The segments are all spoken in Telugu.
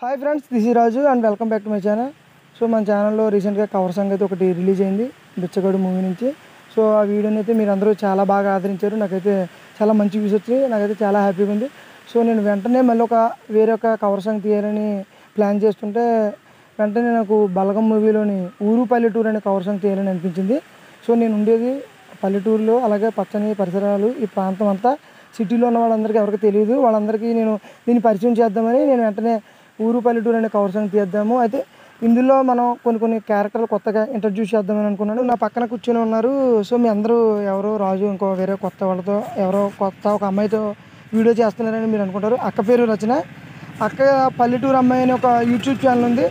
Hi friends, this is Raju and welcome back to my channel. So మన ఛానల్లో రీసెంట్గా కవర్ సాంగ్ అయితే ఒకటి రిలీజ్ అయింది బిచ్చగాడు మూవీ నుంచి. సో ఆ వీడియోని అయితే మీరు అందరూ చాలా బాగా ఆదరించారు. నాకైతే చాలా మంచి వ్యూస్ వచ్చి నాకైతే చాలా హ్యాపీగా ఉంది. సో నేను వెంటనే మళ్ళీ వేరే ఒక కవర్ సాంగ్ తీయాలని ప్లాన్ చేస్తుంటే వెంటనే నాకు బలగం మూవీలోని ఊరు పల్లెటూరు అనే కవర్ సాంగ్ తీయాలని అనిపించింది. సో నేను ఉండేది పల్లెటూరులో, అలాగే పచ్చని పరిసరాలు, ఈ ప్రాంతం అంతా సిటీలో ఉన్న వాళ్ళందరికీ ఎవరికి తెలియదు. వాళ్ళందరికీ నేను దీన్ని పరిచయం చేద్దామని నేను వెంటనే ఊరు పల్లెటూరు అనే కవర్ సాంగ్ తీద్దాము. అయితే ఇందులో మనం కొన్ని క్యారెక్టర్లు కొత్తగా ఇంట్రడ్యూస్ చేద్దామని అనుకున్నాను. నా పక్కన కూర్చొని ఉన్నారు. సో మీ అందరూ ఎవరో రాజు ఇంకో వేరే కొత్త వాళ్ళతో ఎవరో కొత్త ఒక అమ్మాయితో వీడియో చేస్తున్నారని మీరు అనుకుంటారు. అక్క పేరు రచన. అక్క పల్లెటూరు అమ్మాయి అని ఒక యూట్యూబ్ ఛానల్ ఉంది.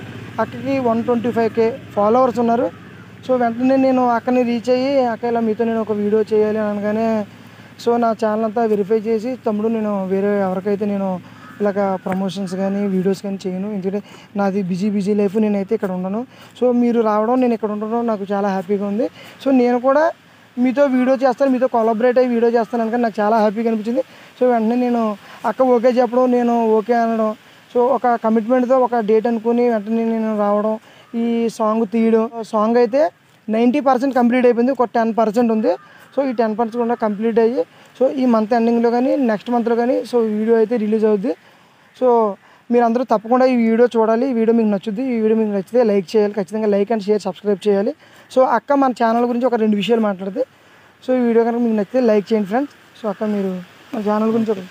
అక్కకి 125K ఫాలోవర్స్ ఉన్నారు. సో వెంటనే నేను అక్కని రీచ్ అయ్యి, అక్క ఇలా మీతో నేను ఒక వీడియో చేయాలి అని అనగానే సో నా ఛానల్ అంతా వెరిఫై చేసి, తమ్ముడు నేను వేరే ఎవరికైతే నేను ఇలాగ ప్రమోషన్స్ కానీ వీడియోస్ కానీ చేయను, ఎందుకంటే నాది బిజీ లైఫ్, నేనైతే ఇక్కడ ఉండను. సో మీరు రావడం, నేను ఇక్కడ ఉండడం నాకు చాలా హ్యాపీగా ఉంది. సో నేను కూడా మీతో వీడియో చేస్తాను, మీతో కొలాబరేట్ అయ్యి వీడియో చేస్తాను అనుకని నాకు చాలా హ్యాపీగా అనిపించింది. సో వెంటనే నేను అక్క ఓకే చెప్పడం, నేను ఓకే అనడం, సో ఒక కమిట్మెంట్తో ఒక డేట్ అనుకుని వెంటనే నేను రావడం, ఈ సాంగ్ తీయడం. సాంగ్ అయితే 90% కంప్లీట్ అయిపోయింది, ఒక 10% ఉంది. సో ఈ 10% కూడా కంప్లీట్ అయ్యి సో ఈ మంత్ ఎండింగ్లో కానీ నెక్స్ట్ మంత్లో కానీ సో వీడియో అయితే రిలీజ్ అవుద్ది. సో మీరందరూ తప్పకుండా ఈ వీడియో చూడాలి. ఈ వీడియో మీకు నచ్చుద్ది. ఈ వీడియో మీకు నచ్చితే లైక్ చేయాలి, ఖచ్చితంగా లైక్ అండ్ షేర్, సబ్స్క్రైబ్ చేయాలి. సో అక్క మన ఛానల్ గురించి ఒక 2 విషయాలు మాట్లాడితే, సో ఈ వీడియో కనుక మీకు నచ్చితే లైక్ చేయండి ఫ్రెండ్స్. సో అక్క మీరు మన ఛానల్ గురించి ఒక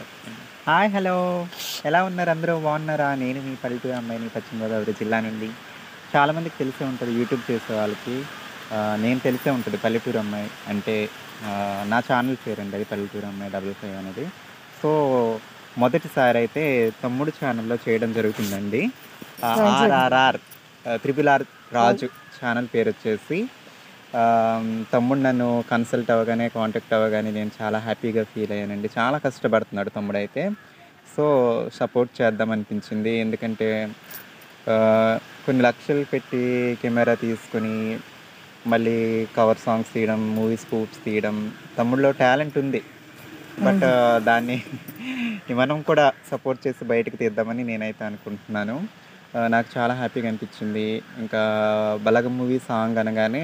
హాయ్, హలో, ఎలా ఉన్నారు? అందరూ బాగున్నారా? నేను మీ పల్లెటూరు అమ్మాయిని, పశ్చిమ గోదావరి జిల్లా నుండి. చాలామందికి తెలిసే ఉంటుంది, యూట్యూబ్ చేసే వాళ్ళకి నేను తెలిసే ఉంటుంది పల్లెటూరు అమ్మాయి అంటే. నా ఛానల్ పేరు అండి అది, పల్లెటూరు అమ్మాయి 55 అనేది. సో మొదటిసారి అయితే తమ్ముడు ఛానల్లో చేయడం జరుగుతుందండి. RRR RRR రాజు ఛానల్ పేరు వచ్చేసి. తమ్ముడు నన్ను కన్సల్ట్ అవ్వగానే, కాంటాక్ట్ అవ్వగానే నేను చాలా హ్యాపీగా ఫీల్ అయ్యానండి. చాలా కష్టపడుతున్నాడు తమ్ముడు అయితే. సో సపోర్ట్ చేద్దాం అనిపించింది. ఎందుకంటే కొన్ని లక్షలు పెట్టి కెమెరా తీసుకొని మళ్ళీ కవర్ సాంగ్స్ తీయడం, మూవీ స్కూప్స్ తీయడం, తమ్ముడిలో టాలెంట్ ఉంది. బట్ దాన్ని మనం కూడా సపోర్ట్ చేసి బయటకు తీద్దామని నేనైతే అనుకుంటున్నాను. నాకు చాలా హ్యాపీగా అనిపించింది. ఇంకా బలగం మూవీ సాంగ్ అనగానే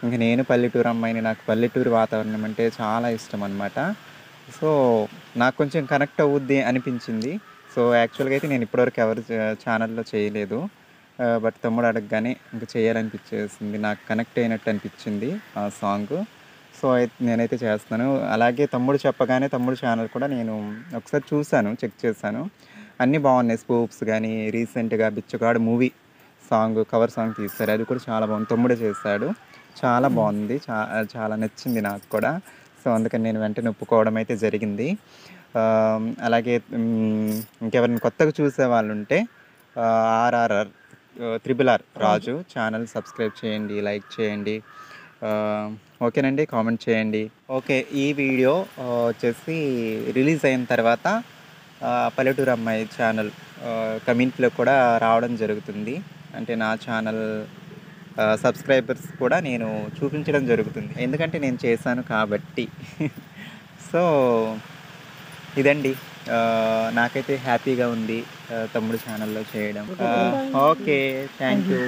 ఇంక నేను పల్లెటూరు అమ్మాయిని, నాకు పల్లెటూరు వాతావరణం అంటే చాలా ఇష్టం అనమాట. సో నాకు కొంచెం కనెక్ట్ అవుద్ది అనిపించింది. సో యాక్చువల్గా అయితే నేను ఇప్పటివరకు ఎవరు ఛానల్లో చేయలేదు. బట్ తమ్ముడు అడగగానే ఇంకా చేయాలనిపించేసింది, నాకు కనెక్ట్ అయినట్టు అనిపించింది ఆ సాంగ్. సో నేనైతే చేస్తున్నాను. అలాగే తమ్ముడు చెప్పగానే తమ్ముడు ఛానల్ కూడా నేను ఒకసారి చూశాను, చెక్ చేశాను. అన్నీ బాగున్నాయి. స్కూప్స్ కానీ, రీసెంట్గా బిచ్చగాడు మూవీ సాంగ్ కవర్ సాంగ్ తీశారు, అది కూడా చాలా బాగుంది. తమ్ముడే చేశాడు, చాలా బాగుంది, చాలా నచ్చింది నాకు కూడా. సో అందుకని నేను వెంటనే ఒప్పుకోవడం అయితే జరిగింది. అలాగే ఇంకెవరైనా కొత్తగా చూసే వాళ్ళు ఉంటే RRR RRR రాజు ఛానల్ సబ్స్క్రైబ్ చేయండి, లైక్ చేయండి, ఓకేనండి, కామెంట్ చేయండి. ఓకే, ఈ వీడియో వచ్చేసి రిలీజ్ అయిన తర్వాత పల్లెటూరు అమ్మాయి ఛానల్ కమ్యూనిటీలో కూడా రావడం జరుగుతుంది. అంటే నా ఛానల్ సబ్స్క్రైబర్స్ కూడా నేను చూపించడం జరుగుతుంది, ఎందుకంటే నేను చేశాను కాబట్టి. సో ఇదండి, నాకైతే హ్యాపీగా ఉంది తమ్ముడు ఛానల్లో చేయడం. Okay, thank you.